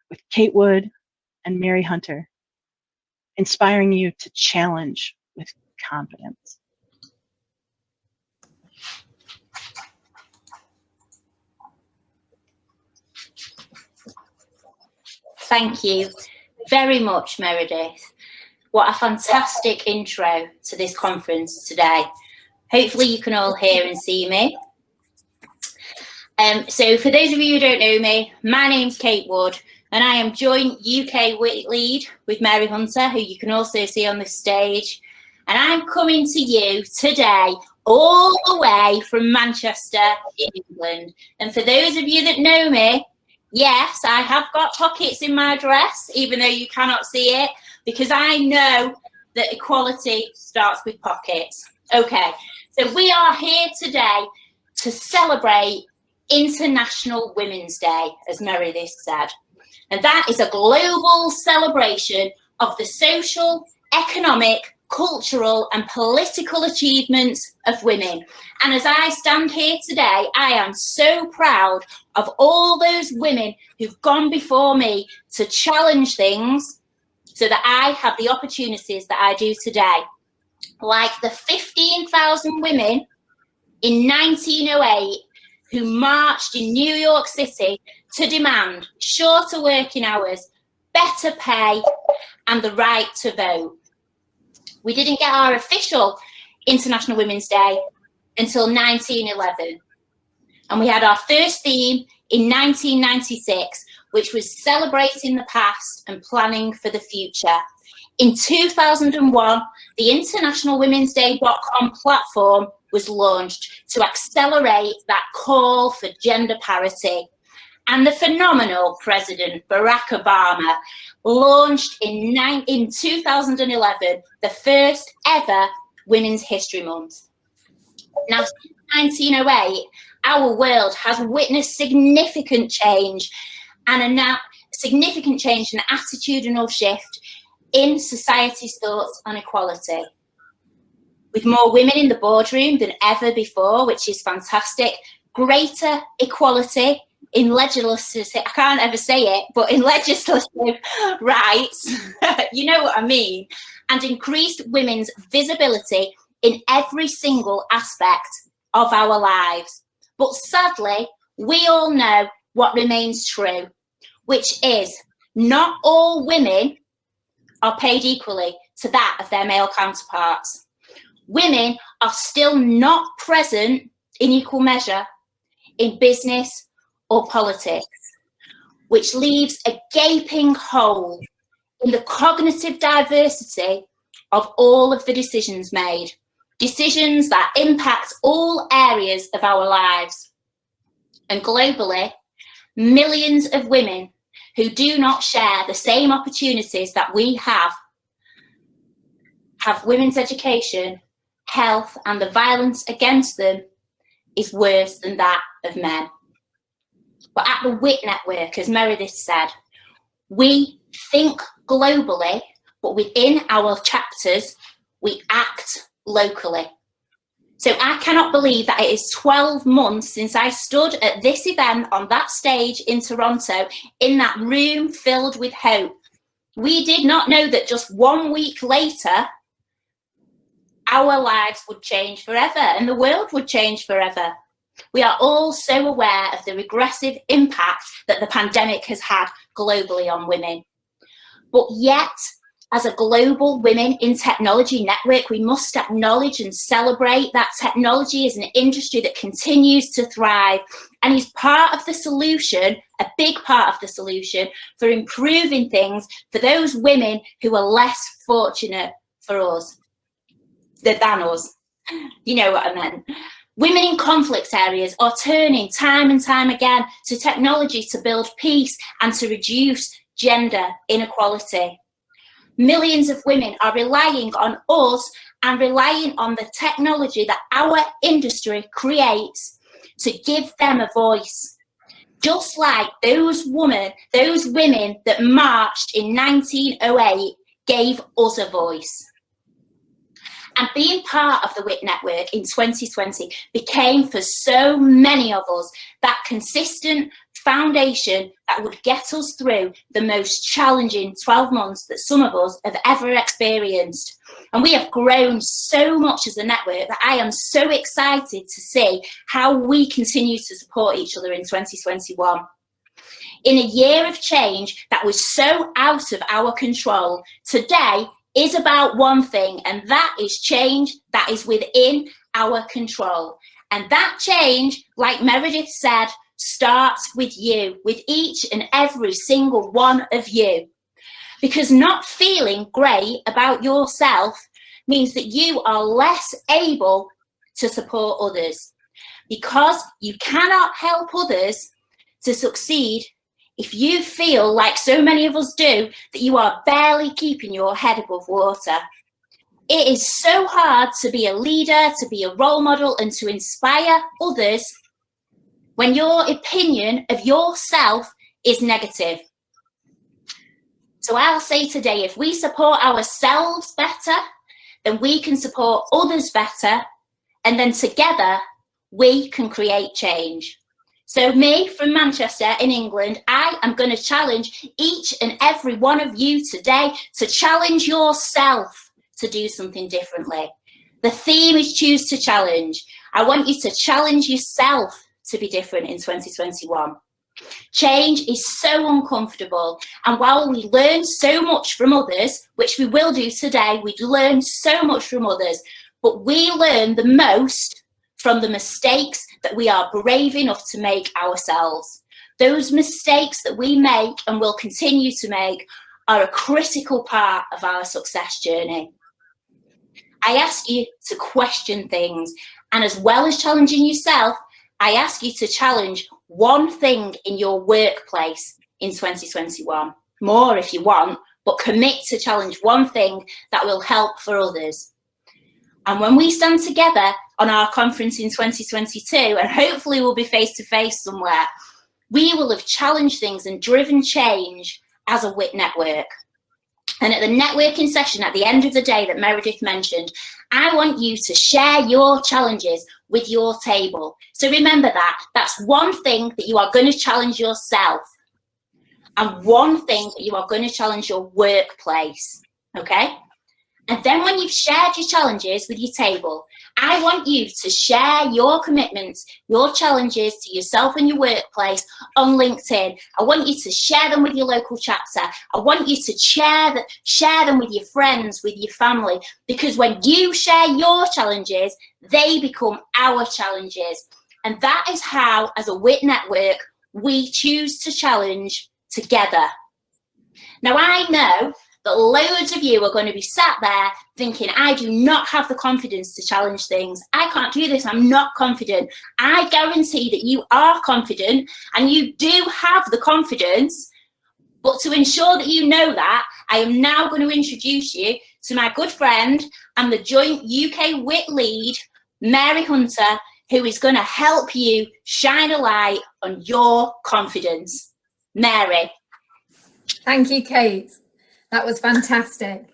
with Kate Wood and Mary Hunter, inspiring you to challenge with confidence. Thank you very much, Meredith. What a fantastic intro to this conference today. Hopefully you can all hear and see me. So for those of you who don't know me, my name's Kate Wood and I am joint UK lead with Mary Hunter, who you can also see on this stage. And I'm coming to you today all the way from Manchester in England. And for those of you that know me, yes, I have got pockets in my dress, even though you cannot see it, because I know that equality starts with pockets. Okay, so we are here today to celebrate International Women's Day, as Meredith said. And that is a global celebration of the social, economic, cultural and political achievements of women. And as I stand here today, I am so proud of all those women who've gone before me to challenge things so that I have the opportunities that I do today. Like the 15,000 women in 1908 who marched in New York City to demand shorter working hours, better pay, and the right to vote. We didn't get our official International Women's Day until 1911. And we had our first theme in 1996, which was celebrating the past and planning for the future. In 2001, the internationalwomen'sday.com platform was launched to accelerate that call for gender parity. And the phenomenal President Barack Obama launched in 2011 the first ever Women's History Month. Now, since 1908, our world has witnessed significant change and significant change and attitudinal shift in society's thoughts on equality. With more women in the boardroom than ever before, which is fantastic, greater equality in legislative, I can't ever say it, but in legislative rights, you know what I mean, and increased women's visibility in every single aspect of our lives. But sadly, we all know what remains true, which is not all women are paid equally to that of their male counterparts. Women are still not present in equal measure in business or politics, which leaves a gaping hole in the cognitive diversity of all of the decisions made, decisions that impact all areas of our lives. And globally, millions of women who do not share the same opportunities that we have women's education, health, and the violence against them is worse than that of men. But at the WIT network, as Meredith said, we think globally, but within our chapters, we act locally. So I cannot believe that it is 12 months since I stood at this event on that stage in Toronto, in that room filled with hope. We did not know that just 1 week later, our lives would change forever and the world would change forever. We are all so aware of the regressive impact that the pandemic has had globally on women. But yet, as a global women in technology network, we must acknowledge and celebrate that technology is an industry that continues to thrive and is part of the solution, a big part of the solution for improving things for those women who are less fortunate than us. You know what I meant. Women in conflict areas are turning time and time again to technology to build peace and to reduce gender inequality. Millions of women are relying on us and relying on the technology that our industry creates to give them a voice. Just like those women that marched in 1908 gave us a voice. And being part of the WIT network in 2020 became for so many of us that consistent foundation that would get us through the most challenging 12 months that some of us have ever experienced. And we have grown so much as a network that I am so excited to see how we continue to support each other in 2021. In a year of change that was so out of our control, today is about one thing, and that is change that is within our control. And that change, like Meredith said, starts with you, with each and every single one of you. Because not feeling great about yourself means that you are less able to support others. Because you cannot help others to succeed if you feel, like so many of us do, that you are barely keeping your head above water. It is so hard to be a leader, to be a role model, and to inspire others when your opinion of yourself is negative. So I'll say today, if we support ourselves better, then we can support others better, and then together we can create change. So me from Manchester in England, I am going to challenge each and every one of you today to challenge yourself to do something differently. The theme is choose to challenge. I want you to challenge yourself to be different in 2021. Change is so uncomfortable, and while we learn so much from others, which we will do today, we learn so much from others, but we learn the most from the mistakes that we are brave enough to make ourselves. Those mistakes that we make and will continue to make are a critical part of our success journey. I ask you to question things, and as well as challenging yourself, I ask you to challenge one thing in your workplace in 2021. More if you want, but commit to challenge one thing that will help for others. And when we stand together on our conference in 2022, and hopefully we'll be face to face somewhere, we will have challenged things and driven change as a WIT network. And at the networking session at the end of the day that Meredith mentioned, I want you to share your challenges with your table. So remember that. That's one thing that you are going to challenge yourself, and one thing that you are going to challenge your workplace, okay? And then when you've shared your challenges with your table, I want you to share your commitments, your challenges to yourself and your workplace on LinkedIn. I want you to share them with your local chapter. I want you to share them with your friends, with your family, because when you share your challenges, they become our challenges. And that is how, as a WIT network, we choose to challenge together. Now, I know that loads of you are going to be sat there thinking, I do not have the confidence to challenge things. I can't do this. I'm not confident. I guarantee that you are confident and you do have the confidence. But to ensure that you know that, I am now going to introduce you to my good friend and the joint UK WIT lead, Mary Hunter, who is going to help you shine a light on your confidence. Mary. Thank you, Kate. That was fantastic.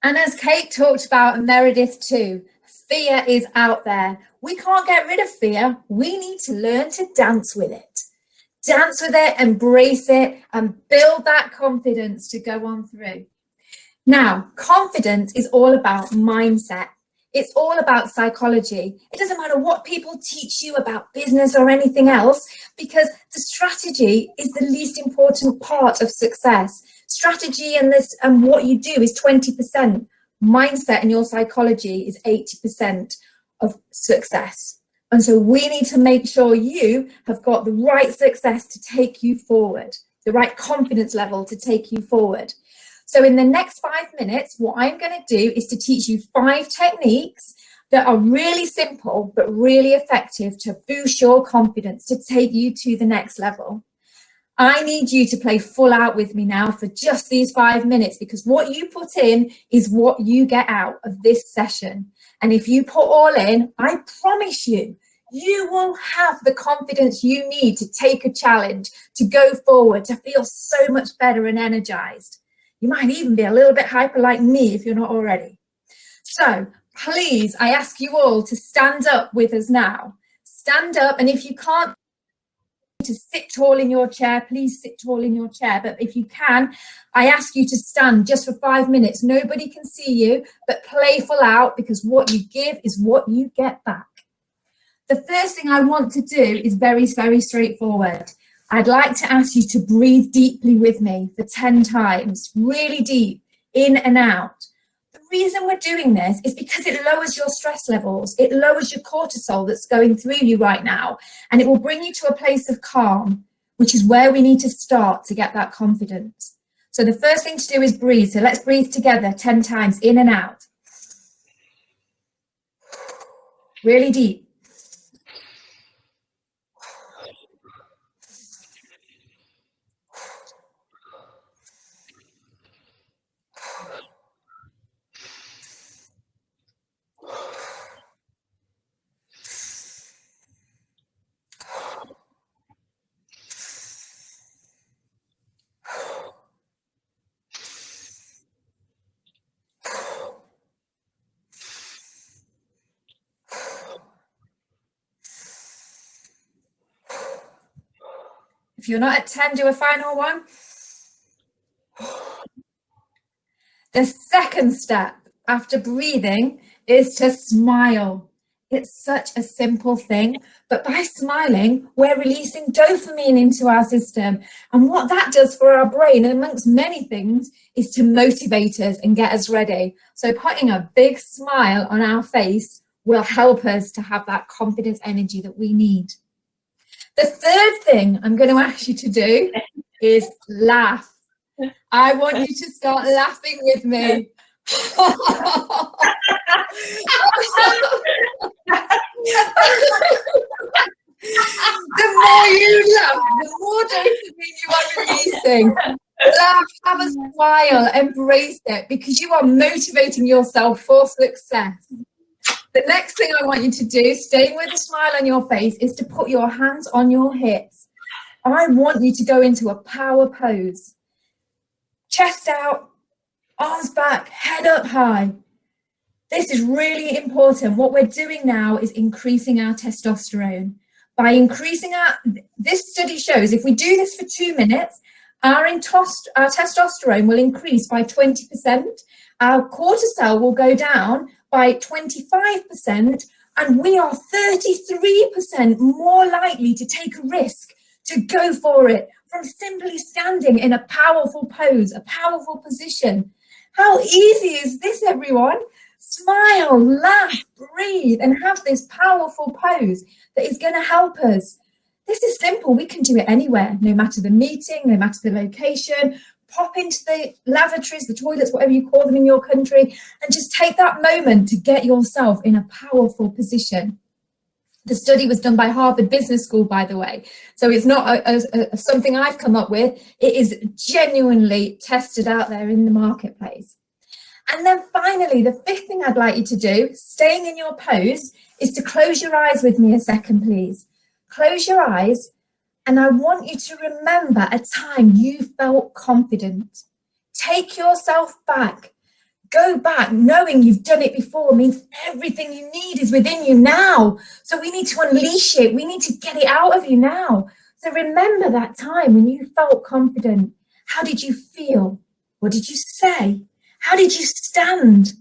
And as Kate talked about, and Meredith too, fear is out there. We can't get rid of fear. We need to learn to dance with it. Dance with it, embrace it, and build that confidence to go on through. Now, confidence is all about mindset. It's all about psychology. It doesn't matter what people teach you about business or anything else, because the strategy is the least important part of success. Strategy and what you do is 20%. Mindset and your psychology is 80% of success. And so we need to make sure you have got the right success to take you forward, the right confidence level to take you forward. So in the next 5 minutes, what I'm going to do is to teach you 5 techniques that are really simple but really effective to boost your confidence, to take you to the next level. I need you to play full out with me now for just these 5 minutes, because what you put in is what you get out of this session. And if you put all in, I promise you, you will have the confidence you need to take a challenge, to go forward, to feel so much better and energized. You might even be a little bit hyper like me if you're not already. So please, I ask you all to stand up with us now. Stand up, and if you can't, to to sit tall in your chair, please sit tall in your chair. But if you can, I ask you to stand just for 5 minutes. Nobody can see you, but playful out, because what you give is what you get back. The first thing I want to do is very, very straightforward. I'd like to ask you to breathe deeply with me for 10 times, really deep, in and out. The reason we're doing this is because it lowers your stress levels. It lowers your cortisol that's going through you right now, and it will bring you to a place of calm, which is where we need to start to get that confidence. So the first thing to do is breathe. So let's breathe together 10 times, in and out. Really deep. If you're not at 10, do a final one. The second step after breathing is to smile. It's such a simple thing, but by smiling, we're releasing dopamine into our system. And what that does for our brain, amongst many things, is to motivate us and get us ready. So putting a big smile on our face will help us to have that confidence energy that we need. The third thing I'm going to ask you to do is laugh. I want you to start laughing with me. The more you laugh, the more dopamine you are releasing. Laugh, have a smile, embrace it, because you are motivating yourself for success. The next thing I want you to do, staying with a smile on your face, is to put your hands on your hips. I want you to go into a power pose. Chest out, arms back, head up high. This is really important. What we're doing now is increasing our testosterone. By increasing this study shows if we do this for 2 minutes, our testosterone will increase by 20%. Our cortisol will go down by 25%, and we are 33% more likely to take a risk, to go for it, from simply standing in a powerful pose, a powerful position. How easy is this, everyone? Smile, laugh, breathe, and have this powerful pose that is going to help us. This is simple. We can do it anywhere, no matter the meeting, no matter the location. Pop into the lavatories, the toilets, whatever you call them in your country, and just take that moment to get yourself in a powerful position. The study was done by Harvard Business School, by the way. So it's not something I've come up with. It is genuinely tested out there in the marketplace. And then finally, the fifth thing I'd like you to do, staying in your pose, is to close your eyes with me a second, please. Close your eyes. And I want you to remember a time you felt confident. Take yourself back. Go back. Knowing you've done it before means everything you need is within you now. So we need to unleash it. We need to get it out of you now. So remember that time when you felt confident. How did you feel? What did you say? How did you stand?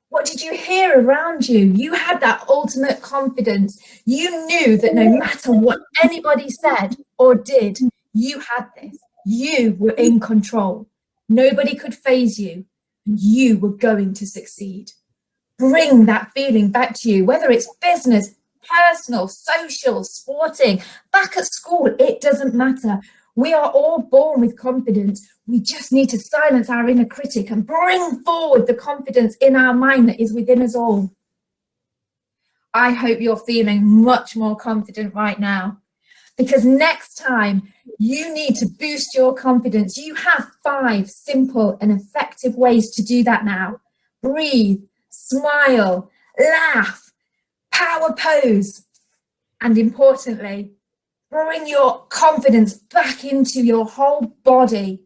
What did you hear around you? You had that ultimate confidence. You knew that no matter what anybody said or did, you had this. You were in control. Nobody could faze you, and you were going to succeed. Bring that feeling back to you, whether it's business, personal, social, sporting, back at school, it doesn't matter. We are all born with confidence. We just need to silence our inner critic and bring forward the confidence in our mind that is within us all. I hope you're feeling much more confident right now, because next time you need to boost your confidence. You have 5 simple and effective ways to do that now. Breathe, smile, laugh, power pose, and importantly, bring your confidence back into your whole body.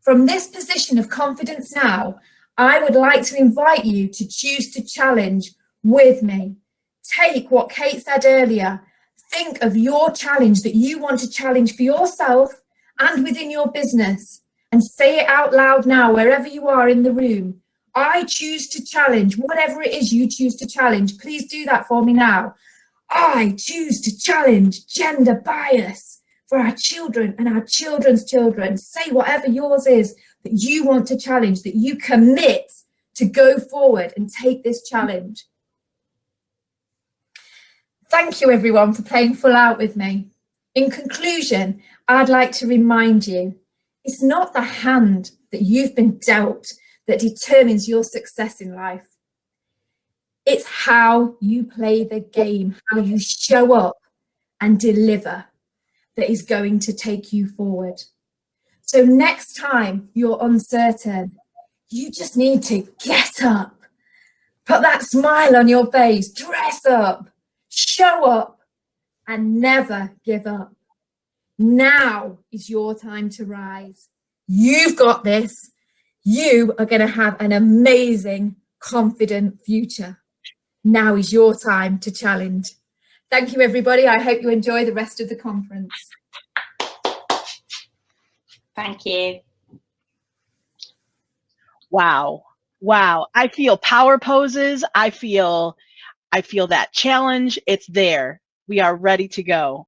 From this position of confidence now, I would like to invite you to choose to challenge with me. Take what Kate said earlier, Think of your challenge that you want to challenge for yourself and within your business, and say it out loud now, wherever you are in the room. I choose to challenge whatever it is you choose to challenge. Please do that for me now. I choose to challenge gender bias for our children and our children's children. Say whatever yours is that you want to challenge, that you commit to go forward and take this challenge. Thank you everyone for playing full out with me. In conclusion, I'd like to remind you, it's not the hand that you've been dealt that determines your success in life. It's how you play the game, how you show up and deliver that is going to take you forward. So next time you're uncertain, you just need to get up, put that smile on your face, dress up, show up, and never give up. Now is your time to rise. You've got this. You are going to have an amazing, confident future. Now is your time to challenge. Thank you, everybody. I hope you enjoy the rest of the conference. Thank you. Wow. Wow. I feel power poses. I feel that challenge. It's there. We are ready to go.